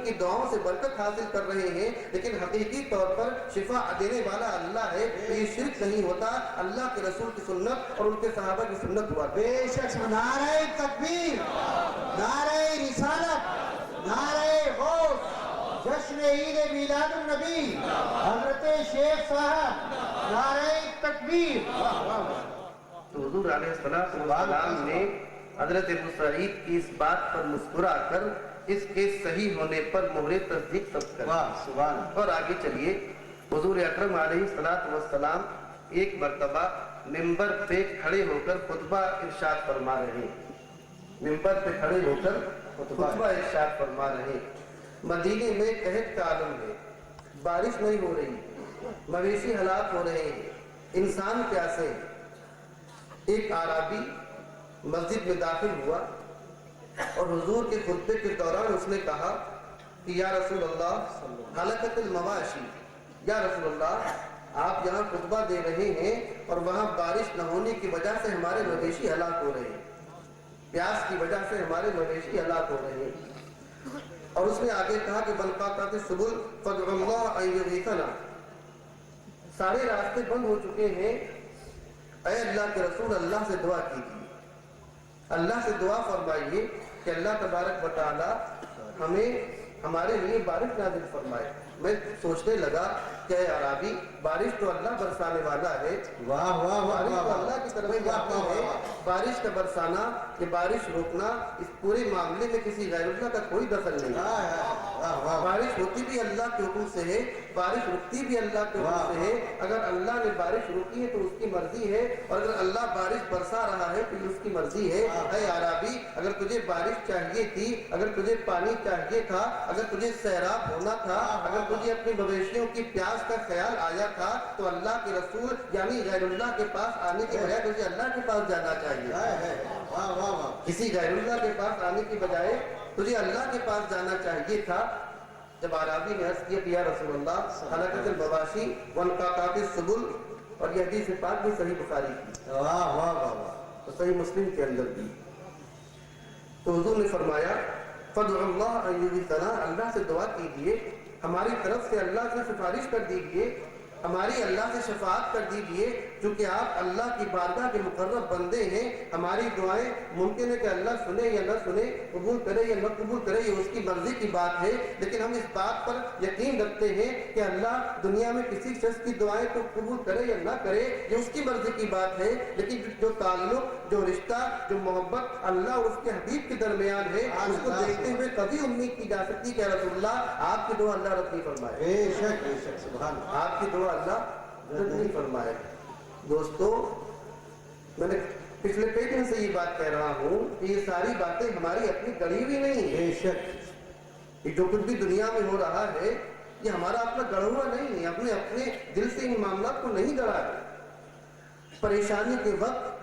کی دعاؤں سے برکت حاصل کر رہے ہیں، لیکن حقیقی طور پر شفا دینے والا اللہ ہے۔ یہ شرک نہیں ہوتا، اللہ کے رسول کی سنت اور ان کے صحابہ کی سنت ہوا۔ بے شک نعرہ تکبیر، نعرہ رسالت، نعرہ غوث، جشن عید میلاد النبی، حضرت شیخ صاحب، نعرہ تکبیر۔ تو حضور علیہ السلام نے حضرت ابو سعید کی اس بات پر مسکرا کر اس کے صحیح ہونے پر مہر تصدیق ثبت کر دی۔ اور آگے چلیے، حضور اکرم علیہ السلام ایک مرتبہ ممبر پہ کھڑے ہو کر خطبہ ارشاد فرما رہے ہیں۔ ممبر پہ کھڑے ہو کر خطبہ ارشاد فرما رہے ہیں۔ مدینے میں قحط کا عالم ہے، بارش نہیں ہو رہی، مویشی ہلاک ہو رہے ہیں، انسان پیاسے ہیں۔ ایک اعرابی مسجد میں داخل ہوا اور حضور کے خطبے کے دوران اس نے کہا کہ یا رسول اللہ ہلکت المواشی، یا رسول اللہ آپ یہاں خطبہ دے رہے ہیں اور وہاں بارش نہ ہونے کی وجہ سے ہمارے مویشی ہلاک ہو رہے ہیں، پیاس کی وجہ سے ہمارے مویشی ہلاک ہو رہے ہیں۔ اور اس نے آگے کہا کہ بنقاطعت السبل فادعوا اللہ ان یغیثنا، سارے راستے بند ہو چکے ہیں، اے اللہ کے رسول اللہ سے دعا کیجیے، اللہ سے دعا فرمائیے کہ اللہ تبارک و تعالی ہمیں ہمارے لیے بارش نازل فرمائے۔ میں سوچنے لگا کہ اے عربی، بارش تو اللہ برسانے والا ہے، واہ واہ بارش واہ تو اللہ کی طرف سے آتی ہے، بارش کا برسانا کہ بارش روکنا، اس پورے معاملے میں کسی غیر اللہ کا کوئی دخل نہیں ہے۔ بارش ہوتی بھی اللہ کے حکم سے ہے، بارش رکتی بھی اللہ کے حکم سے ہے۔ اگر اللہ نے بارش روکی ہے تو اس کی مرضی ہے، اور اگر اللہ بارش برسا رہا ہے تو اس کی مرضی ہے۔ اے عربی، اگر تجھے بارش چاہیے تھی، اگر تجھے پانی چاہیے تھا، اگر تجھے سیراب ہونا تھا، اگر تجھے اپنی مویشیوں کی پیاس کا خیال آیا تھا، تو اللہ کے رسول یعنی غیر اللہ کے پاس آنے کی بجائے تجھے اللہ کے پاس جانا چاہیے۔ کسی غیر اللہ کے پاس آنے کی بجائے تجھے اللہ کے پاس جانا چاہیے تھا۔ جب عربی نے عرض کیا کہ یا رسول اللہ ہلاکت المواشی وانقطاعت السبل، اور یہ حدیث پاک بھی صحیح بخاری کی، تو صحیح مسلم کے اندر بھی، تو حضور نے فرمایا فادعوا اللہ ان یغیثنا، اللہ سے دعا کیجیے، ہماری طرف سے اللہ سے سفارش کر دیجیے، ہماری اللہ سے شفاعت کر دیجیے، چونکہ آپ اللہ کی بارگاہ کے مقرب بندے ہیں۔ ہماری دعائیں ممکن ہے کہ اللہ سنے یا نہ سنے، قبول کرے یا نہ قبول کرے، یہ اس کی مرضی کی بات ہے، لیکن ہم اس بات پر یقین رکھتے ہیں کہ اللہ دنیا میں کسی شخص کی دعائیں کو قبول کرے یا نہ کرے، یہ اس کی مرضی کی بات ہے، لیکن جو تعلق، جو رشتہ، جو محبت اللہ اور اس کے حبیب کے درمیان ہے، اس کو دیکھتے ہوئے کبھی امید کی جا سکتی کہ رسول اللہ آپ کی دعا اللہ رد نہیں فرمائے، بے شک سبحان اللہ، آپ کی دعا اللہ رد نہیں فرمائے۔ دوستو، میں نے پچھلے کئی دن سے یہ بات کہہ رہا ہوں کہ یہ ساری باتیں ہماری اپنی گڑھی ہوئی نہیں ہے۔ بے شک جو کچھ بھی دنیا میں ہو رہا ہے یہ ہمارا اپنا گڑھا ہوا نہیں ہے، اپنے دل سے ان معاملات کو نہیں گڑھا ہے۔ پریشانی کے وقت،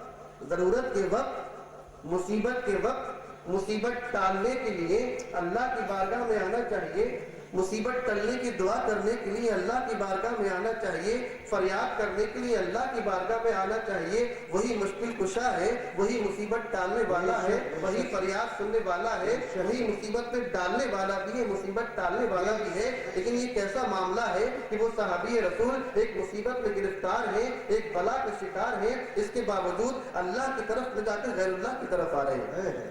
ضرورت کے وقت، مصیبت کے وقت، مصیبت ٹالنے کے لیے اللہ کی بارگاہ میں آنا چاہیے، مصیبت ٹلنے کی دعا کرنے کے لیے اللہ کی بارگاہ میں آنا چاہیے، فریاد کرنے کے لیے اللہ کی بارگاہ میں آنا چاہیے۔ وہی مشکل کشا ہے، وہی مصیبت ٹالنے والا ہے، وہی فریاد سننے والا ہے، وہی مصیبت میں ڈالنے والا بھی ہے، مصیبت ٹالنے والا بھی ہے۔ لیکن یہ کیسا معاملہ ہے کہ وہ صحابی رسول ایک مصیبت میں گرفتار ہیں، ایک بلا کے شکار ہیں، اس کے باوجود اللہ کی طرف نہ جا کر غیر اللہ کی طرف آ رہے ہیں۔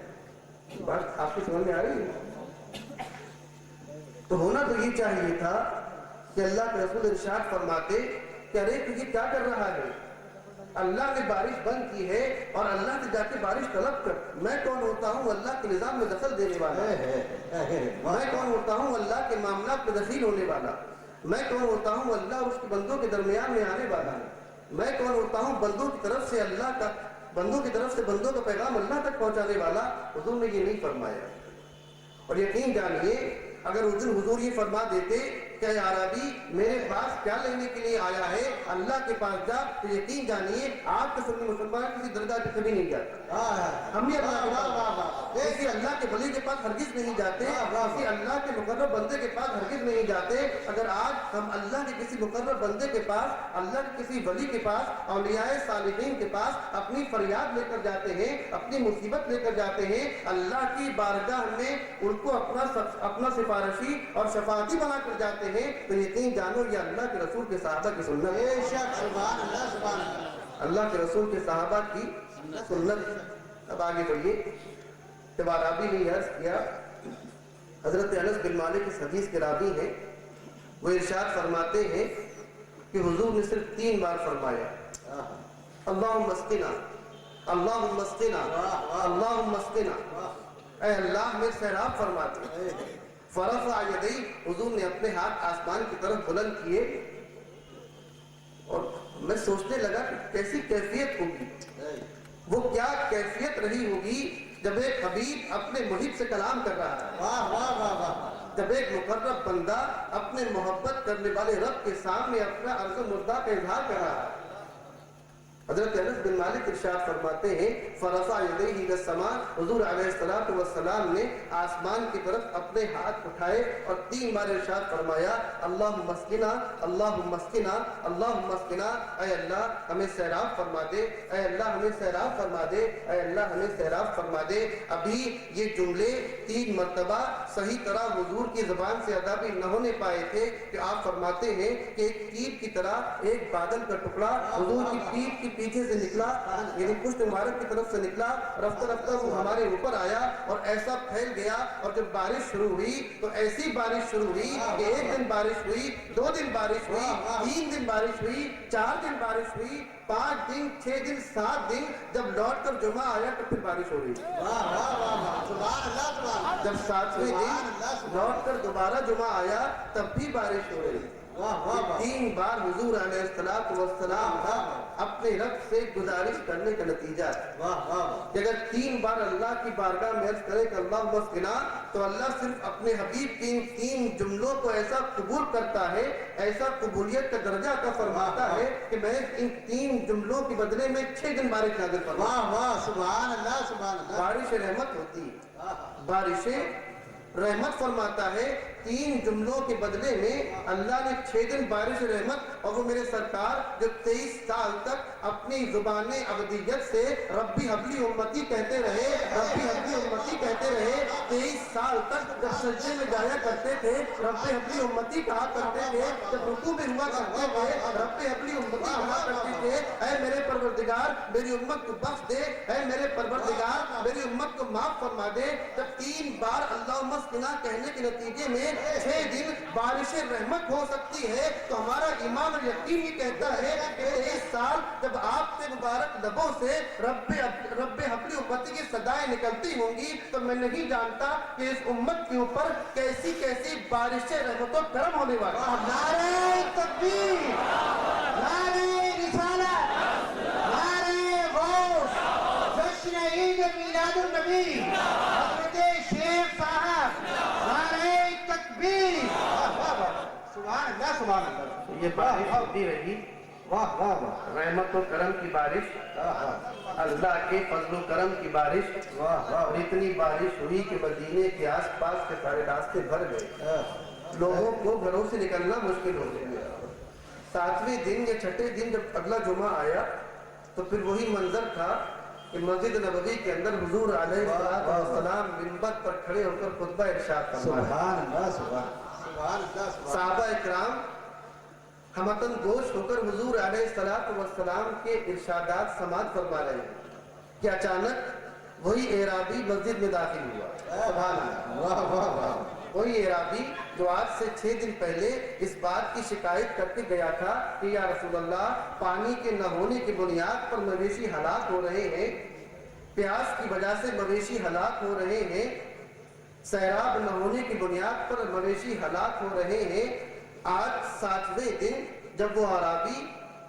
بات آپ کی سمجھ میں آ رہی ہے؟ تو ہونا تو یہ چاہیے تھا کہ اللہ کے رسول ارشاد فرماتے کہ ارے تو یہ کیا کر رہا ہے، اللہ نے بارش بند کی ہے اور اللہ سے جا کے بارش طلب کر۔ میں کون ہوتا ہوں اللہ کے نظام میں دخل دینے والا، میں کون ہوتا ہوں اللہ کے معاملات میں دخیل ہونے والا، میں کون ہوتا ہوں اللہ اور اس کے بندوں کے درمیان میں آنے والا، میں کون ہوتا ہوں بندوں کی طرف سے اللہ کا، بندوں کی طرف سے بندوں کا پیغام اللہ تک پہنچانے والا۔ حضور نے یہ نہیں فرمایا، اور یقین جانیے اگر اس دن حضور یہ فرما دیتے کہ اے عربی میرے پاس کیا لینے کے لیے آیا ہے؟ اللہ کے پاس جا تو یقین جانیے آپ کے سنی مسلمان کسی درگاہ پہ کبھی نہیں جاتا. ہم بھی اللہ کے پاس کسی اللہ کے ولی کے پاس ہرگز نہیں جاتے, کسی اللہ کے مقرب بندے کے پاس ہرگز نہیں جاتے. اگر آج ہم اللہ کے کسی مقرب بندے کے پاس, اللہ کے کسی ولی کے پاس, اولیاء صالحین کے پاس اپنی فریاد لے کر جاتے ہیں, اپنی مصیبت لے کر جاتے ہیں, اللہ کی بارگاہ میں ان کو اپنا سفارشی اور شفاعتی بنا کر جاتے ہیں, تو یقین جانو یہ اللہ کے رسول کے صحابہ کی سنت ہے. بے شک سبحان اللہ سبحان اللہ. اللہ کے رسول کے صحابہ کی سنت. اب آگے بڑھیے. جب عربی نے عرض کیا, حضرت انس بن مالک اس حدیث کے راوی ہیں, وہ ارشاد فرماتے ہیں کہ حضور نے صرف 3 بار فرمایا اللہم اسقنا, اللہم اسقنا, اللہم اسقنا, اے اللہ میں سیراب فرماتے. فرفع یدیہ, حضور نے اپنے ہاتھ آسمان کی طرف بلند کیے, اور میں سوچنے لگا کہ کیسی کیفیت ہوگی, وہ کیا کیفیت رہی ہوگی جب ایک حبیب اپنے محب سے کلام کر رہا ہے. واہ واہ واہ واہ. جب ایک مقرب بندہ اپنے محبت کرنے والے رب کے سامنے اپنا عرض و مردہ کا اظہار کر رہا ہے. حضرت انس بن مالک ارشاد فرماتے ہیں فرفع یدیہ الی السماء, حضور علیہ الصلوۃ والسلام نے آسمان کی طرف اپنے ہاتھ اٹھائے اور 3 بار ارشاد فرمایا اللہم اسقنا, اللہم اسقنا, اللہم اسقنا, اے اللہ ہمیں سیراب فرما دے, اے اللہ ہمیں سیراب فرما دے, اے اللہ ہمیں سیراب فرما دے. ابھی یہ جملے 3 مرتبہ صحیح طرح حضور کی زبان سے ادا بھی نہ ہونے پائے تھے کہ آپ فرماتے ہیں کہ ایک تیر کی طرح ایک بادل کا ٹکڑا حضور کی پیٹھ کی پیچھے سے نکلا, یعنی پشت مبارک کی طرف سے نکلا, رفتہ رفتہ وہ ہمارے اوپر آیا اور ایسا پھیل گیا. اور جب بارش شروع ہوئی تو ایسی بارش شروع ہوئی کہ 1 دن بارش ہوئی, 2 دن بارش ہوئی, 3 دن بارش ہوئی, 4 دن بارش ہوئی, 5 دن, 6 دن, 7 دن. جب لوٹ کر جمعہ آیا تو پھر بارش ہو رہی. واہ واہ واہ واہ. سبحان اللہ سبحان اللہ. جب 7ویں دن لوٹ کر دوبارہ جمعہ آیا تب بھی بارش ہو رہی. واہ واہ واہ. 3 بار حضور علیہ السلام کا اپنے رب سے گزارش کرنے کا نتیجہ ہے واہ واہ واہ. کہ اگر 3 بار اللہ کی بارگاہ میں عرض کرے کہ اللہم اسقنا, تو اللہ صرف اپنے حبیب کی ان 3 جملوں کو ایسا قبول کرتا ہے, ایسا قبولیت کا درجہ عطا فرماتا ہے کہ میں ان 3 جملوں کے بدلے میں 6 دن بارش نازل فرماتا. واہ واہ. سبحان اللہ سبحان اللہ. بارش رحمت ہوتی ہے, بارش رحمت فرماتا ہے. 3 جملوں کے بدلے میں اللہ نے 6 دن بارش رحمت, اور وہ میرے سرکار جو 23 سال تک اپنی زبان عبدیت سے ربی حبلی امتی کہتے رہے, ربی حبلی امتی کہتے رہے, 23 سال تک جب سجدے میں جایا کرتے تھے ربی حبلی امتی کہا کرتے تھے, جب رکوع میں ہوا کرتے تھے ربی حبلی امتی کہا کرتے تھے. اے میرے پروردگار میری امت کو بخش دے, اے میرے پروردگار میری امت کو معاف فرما دے. جب 3 بار اللہم اسقنا کہنے کے نتیجے میں 6 دن بارش رحمت ہو سکتی ہے, تو ہمارا ایمان اور یقین یہ کہتا ہے کہ 23 سال جب آپ سے مبارک لبوں سے رب حبلی امتی کی صدائیں نکلتی ہوں گی, تو میں نہیں جانتا کہ اس امت کے اوپر کیسی کیسی بارش رحمت و کرم ہونے والا. نعرہ تکبیر, نعرہ رسالت, نعرہ غوث, جشن عید میلاد النبی, حضرت شیخ صاحب, نعرہ تکبیر. سبحان اللہ سبحان اللہ. یہ بارش ہوتی رہی, واہ واہ واہ. رحمت و کرم کی بارش, اللہ کے فضل و کرم کی بارش. واہ واہ. اور اتنی بارش ہوئی کہ مدینے کے آس پاس کے سارے راستے بھر گئے, لوگوں کو گھروں سے نکلنا مشکل ہو گیا. 7ویں دن یا 6ٹھے دن جب اگلا جمعہ آیا تو پھر وہی منظر تھا کہ مسجد نبوی کے اندر حضور علیہ السلام منبر پر کھڑے ہو کر خطبہ ارشاد فرما رہے ہیں. سبحان اللہ سبحان اللہ. صحابہ اکرام ہمتن گوش ہو کر حضور علیہ السلام کے ارشادات سماعت فرما رہے ہیں کہ اچانک وہی اعرابی مسجد میں داخل ہوا. سبحان اللہ. واہ واہ واہ. وہی اعرابی جو آج سے 6 دن پہلے اس بات کی شکایت کر کے گیا تھا کہ یا رسول اللہ پانی کے نہ ہونے کی بنیاد پر مویشی ہلاک ہو رہے ہیں, پیاس کی وجہ سے مویشی ہلاک ہو رہے ہیں, سیراب نہ ہونے کی بنیاد پر مویشی ہلاک ہو رہے ہیں. آج 7ویں دن جب وہ اعرابی